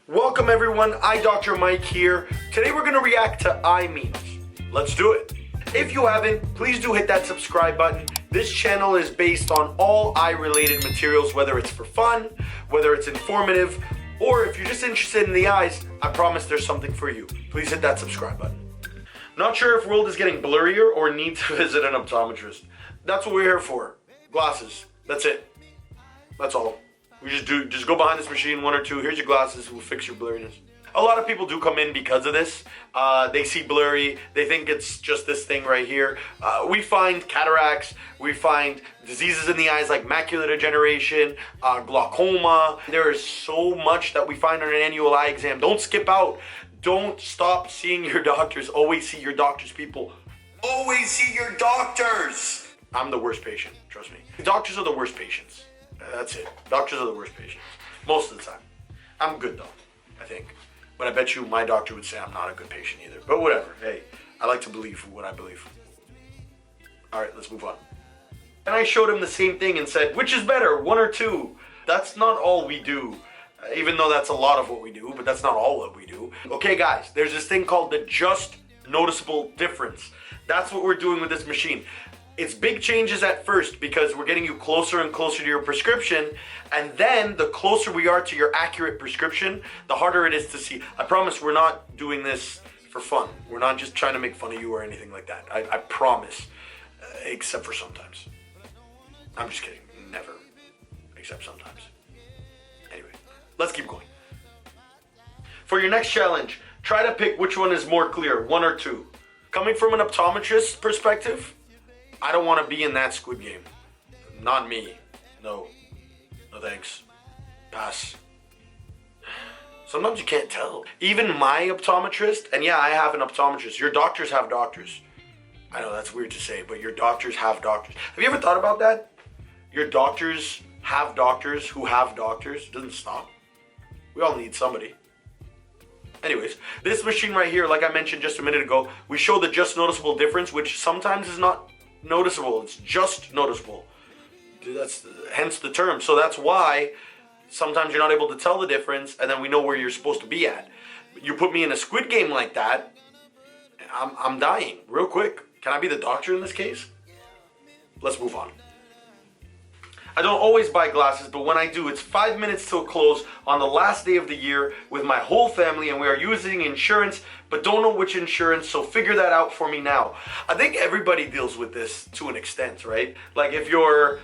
Welcome everyone, Dr. Mike here. Today we're going to react to MEMES. Let's do it. If you haven't, please do hit that subscribe button. This channel is based on all eye-related materials, whether it's for fun, whether it's informative, or if you're just interested in the eyes, I promise there's something for you. Please hit that subscribe button. Not sure if world is getting blurrier or need to visit an optometrist. That's what we're here for. Glasses. That's it. That's all. We just go behind this machine, one or two, here's your glasses, we'll fix your blurriness. A lot of people do come in because of this. They see blurry, they think it's just this thing right here. We find cataracts, we find diseases in the eyes like macular degeneration, glaucoma. There is so much that we find on an annual eye exam. Don't skip out. Don't stop seeing your doctors. Always see your doctors, people. Always see your doctors. I'm the worst patient, trust me. Doctors are the worst patients. That's it. Doctors are the worst patients. Most of the time. I'm good though, I think. But I bet you my doctor would say I'm not a good patient either. But whatever. Hey, I like to believe what I believe. Alright, let's move on. And I showed him the same thing and said, which is better, one or two? That's not all we do. Even though that's a lot of what we do, but that's not all what we do. Okay guys, there's this thing called the just noticeable difference. That's what we're doing with this machine. It's big changes at first because we're getting you closer and closer to your prescription, and then the closer we are to your accurate prescription, the harder it is to see. I promise we're not doing this for fun. We're not just trying to make fun of you or anything like that. I promise, except for sometimes. I'm just kidding, never, except sometimes. Anyway, let's keep going. For your next challenge, try to pick which one is more clear, one or two. Coming from an optometrist's perspective, I don't want to be in that Squid Game. Not me. No. No thanks. Pass. Sometimes you can't tell. Even my optometrist, and yeah, I have an optometrist. Your doctors have doctors. I know that's weird to say, but your doctors have doctors. Have you ever thought about that? Your doctors have doctors who have doctors. It doesn't stop. We all need somebody. Anyways, this machine right here, like I mentioned just a minute ago, we show the just noticeable difference, which sometimes is not noticeable. It's just noticeable. That's hence the term. So that's why sometimes you're not able to tell the difference, and then we know where you're supposed to be at. You put me in a Squid Game like that, I'm dying real quick. Can I be the doctor in this case? Let's move on. I don't always buy glasses, but when I do, it's 5 minutes till close on the last day of the year with my whole family, and we are using insurance, but don't know which insurance, so figure that out for me now. I think everybody deals with this to an extent, right? Like if you're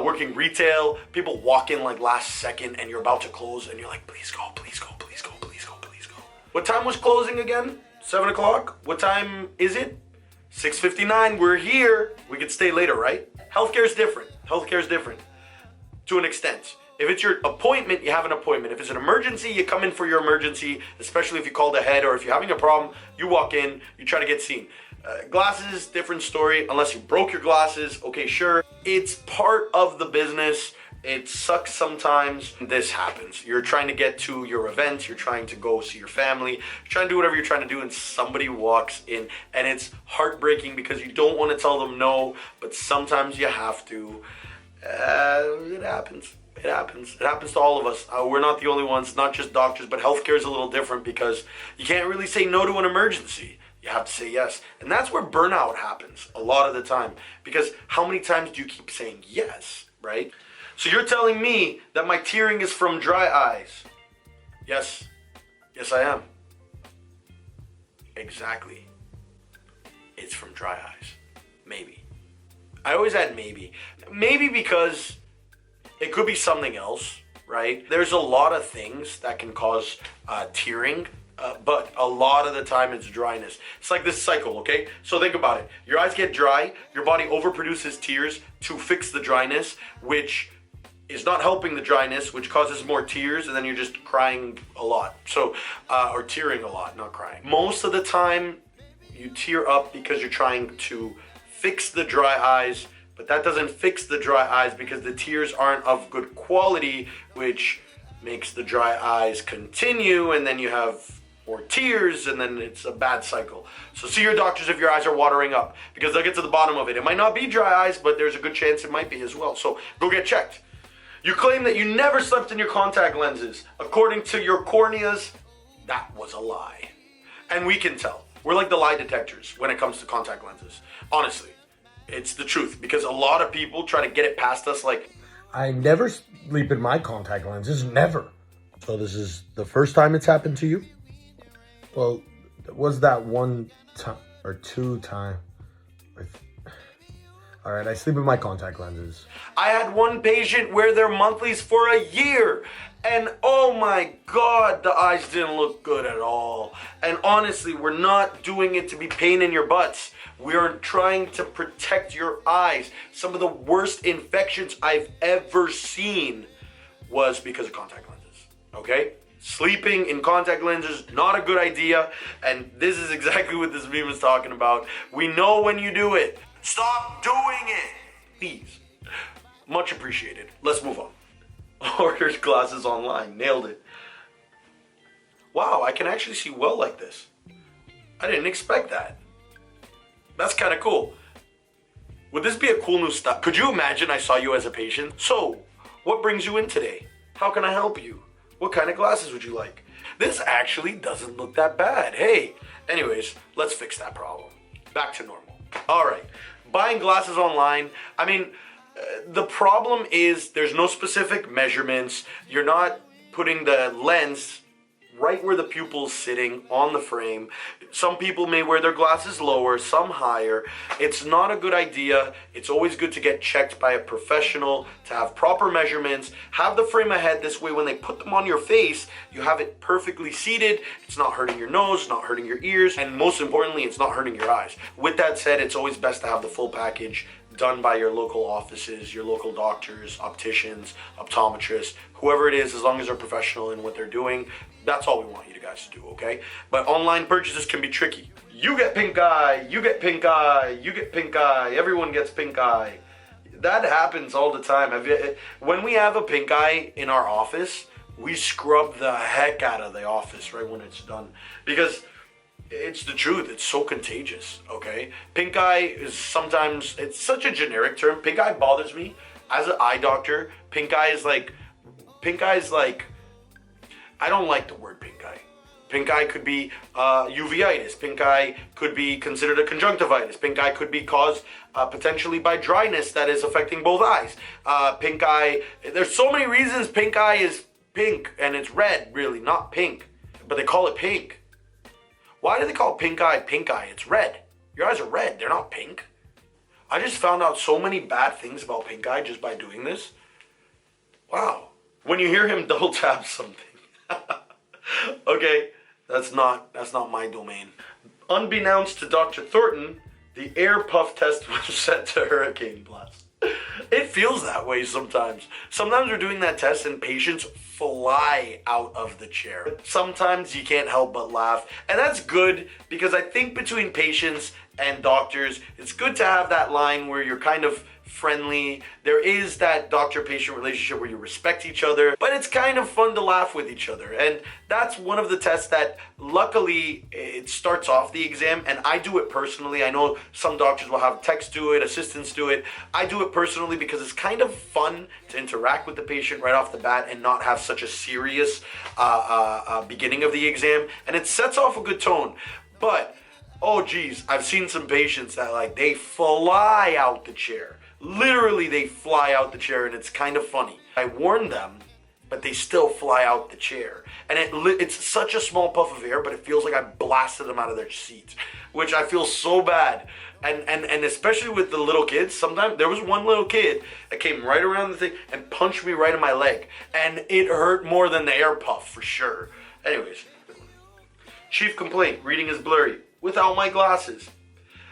working retail, people walk in like last second and you're about to close and you're like, please go, please go, please go, please go, please go. What time was closing again? 7 o'clock? What time is it? 6:59, we're here. We could stay later, right? Healthcare is different. Healthcare is different to an extent. If it's your appointment, you have an appointment. If it's an emergency, you come in for your emergency, especially if you called ahead, or if you're having a problem, you walk in, you try to get seen. Glasses, different story. Unless you broke your glasses, okay, sure. It's part of the business. It sucks sometimes. This happens. You're trying to get to your events, you're trying to go see your family, you're trying to do whatever you're trying to do, and somebody walks in, and it's heartbreaking because you don't want to tell them no, but sometimes you have to. It happens. It happens. It happens to all of us. We're not the only ones, not just doctors, but healthcare is a little different because you can't really say no to an emergency. You have to say yes. And that's where burnout happens a lot of the time, because how many times do you keep saying yes, right? So you're telling me that my tearing is from dry eyes? Yes. Yes, I am. Exactly. It's from dry eyes. Maybe. I always add maybe. Maybe because it could be something else, right? There's a lot of things that can cause tearing, but a lot of the time it's dryness. It's like this cycle, okay? So think about it. Your eyes get dry, your body overproduces tears to fix the dryness, which is not helping the dryness, which causes more tears, and then you're just crying a lot. So, or tearing a lot, not crying. Most of the time, you tear up because you're trying to fix the dry eyes, but that doesn't fix the dry eyes because the tears aren't of good quality, which makes the dry eyes continue, and then you have more tears, and then it's a bad cycle. So see your doctors if your eyes are watering up, because they'll get to the bottom of it. It might not be dry eyes, but there's a good chance it might be as well. So go get checked. You claim that you never slept in your contact lenses. According to your corneas, that was a lie. And we can tell. We're like the lie detectors when it comes to contact lenses. Honestly, it's the truth, because a lot of people try to get it past us like, I never sleep in my contact lenses, never. So this is the first time it's happened to you? Well, was that one time or two time? All right, I sleep in my contact lenses. I had one patient wear their monthlies for a year, and oh my God, the eyes didn't look good at all. And honestly, we're not doing it to be pain in your butts. We are trying to protect your eyes. Some of the worst infections I've ever seen was because of contact lenses, okay? Sleeping in contact lenses, not a good idea, and this is exactly what this meme is talking about. We know when you do it. Stop doing it, please. Much appreciated. Let's move on. Orders glasses online. Nailed it. Wow, I can actually see well like this. I didn't expect that. That's kind of cool. Would this be a cool new style? Could you imagine I saw you as a patient? So, what brings you in today? How can I help you? What kind of glasses would you like? This actually doesn't look that bad. Hey, anyways, let's fix that problem. Back to normal. All right, buying glasses online. I mean, the problem is there's no specific measurements. You're not putting the lens right where the pupil's sitting on the frame. Some people may wear their glasses lower, some higher. It's not a good idea. It's always good to get checked by a professional, to have proper measurements, have the frame ahead. This way when they put them on your face, you have it perfectly seated. It's not hurting your nose, not hurting your ears, and most importantly, it's not hurting your eyes. With that said, it's always best to have the full package done by your local offices, your local doctors, opticians, optometrists, whoever it is, as long as they're professional in what they're doing. That's all we want you guys to do, okay? But online purchases can be tricky. You get pink eye, you get pink eye, you get pink eye, everyone gets pink eye. That happens all the time. When we have a pink eye in our office, we scrub the heck out of the office right when it's done. Because it's the truth. It's so contagious, okay? Pink eye is sometimes, it's such a generic term. Pink eye bothers me. As an eye doctor, pink eye is like, I don't like the word pink eye. Pink eye could be uveitis. Pink eye could be considered a conjunctivitis. Pink eye could be caused potentially by dryness that is affecting both eyes. Pink eye, there's so many reasons pink eye is pink, and it's red, really, not pink. But they call it pink. Why do they call pink eye pink eye? It's red. Your eyes are red. They're not pink. I just found out so many bad things about pink eye just by doing this. Wow. When you hear him double tap something. Okay, that's not my domain. Unbeknownst to Dr. Thornton, the air puff test was set to hurricane blast. It feels that way sometimes. Sometimes we're doing that test and patients fly out of the chair. Sometimes you can't help but laugh. And that's good, because I think between patients and doctors, it's good to have that line where you're kind of friendly. There is that doctor-patient relationship where you respect each other, but it's kind of fun to laugh with each other. And that's one of the tests that luckily it starts off the exam, and I do it personally. I know some doctors will have techs do it, assistants do it. I do it personally because it's kind of fun to interact with the patient right off the bat and not have such a serious beginning of the exam, and it sets off a good tone. But oh geez, I've seen some patients that they fly out the chair. Literally, they fly out the chair, and it's kind of funny. I warn them, but they still fly out the chair. And it's such a small puff of air, but it feels like I blasted them out of their seat, which I feel so bad. And especially with the little kids, sometimes there was one little kid that came right around the thing and punched me right in my leg. And it hurt more than the air puff, for sure. Anyways, chief complaint, reading is blurry without my glasses.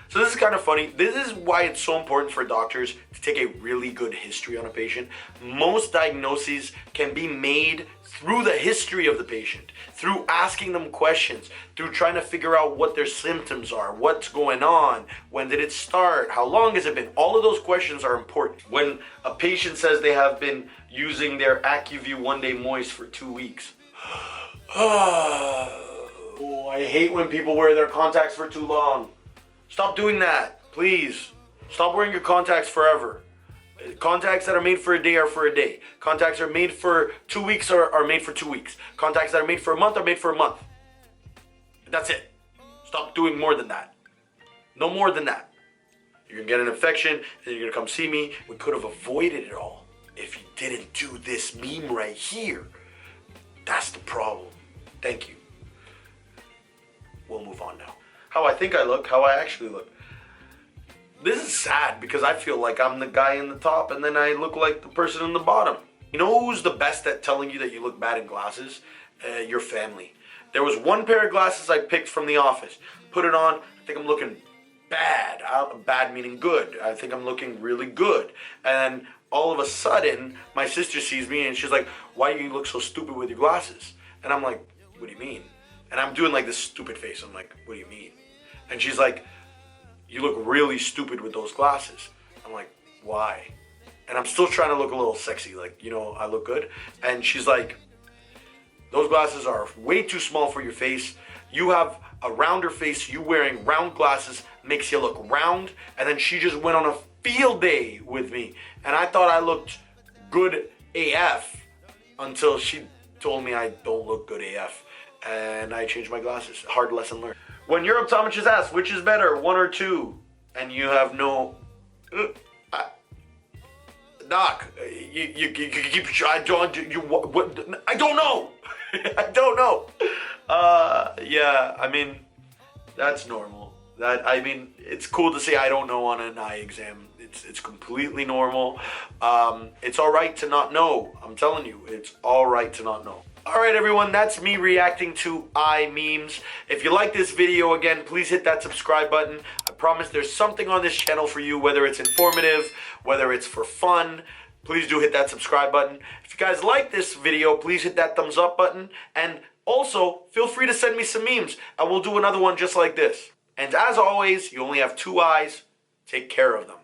So this is kind of funny. This is why it's so important for doctors to take a really good history on a patient. Most diagnoses can be made through the history of the patient, through asking them questions, through trying to figure out what their symptoms are, what's going on, when did it start, how long has it been. All of those questions are important. When a patient says they have been using their AccuView One Day Moist for 2 weeks. Oh, I hate when people wear their contacts for too long. Stop doing that, please. Stop wearing your contacts forever. Contacts that are made for a day are for a day. Contacts that are made for 2 weeks are made for 2 weeks. Contacts that are made for a month are made for a month. That's it. Stop doing more than that. No more than that. You're gonna get an infection, and you're gonna come see me. We could have avoided it all if you didn't do this meme right here. That's the problem. Thank you. We'll move on now. How I think I look, how I actually look. This is sad because I feel like I'm the guy in the top and then I look like the person in the bottom. You know who's the best at telling you that you look bad in glasses? Your family. There was one pair of glasses I picked from the office. Put it on, I think I'm looking bad. Bad meaning good. I think I'm looking really good. And then all of a sudden, my sister sees me and she's like, why do you look so stupid with your glasses? And I'm like, what do you mean? And I'm doing like this stupid face. I'm like, what do you mean? And she's like, you look really stupid with those glasses. I'm like, why? And I'm still trying to look a little sexy, like, you know, I look good. And she's like, those glasses are way too small for your face. You have a rounder face. You wearing round glasses makes you look round. And then she just went on a field day with me. And I thought I looked good AF until she told me I don't look good AF. And I changed my glasses. Hard lesson learned. When your optometrist asks which is better, 1 or 2, and you have no, doc, you keep. I don't. You what? I don't know. I don't know. Yeah. I mean, that's normal. It's cool to say I don't know on an eye exam. It's completely normal. It's all right to not know. I'm telling you, it's all right to not know. Alright everyone, that's me reacting to eye memes. If you like this video, again, please hit that subscribe button. I promise there's something on this channel for you, whether it's informative, whether it's for fun. Please do hit that subscribe button. If you guys like this video, please hit that thumbs up button. And also, feel free to send me some memes, and we'll do another one just like this. And as always, you only have 2 eyes. Take care of them.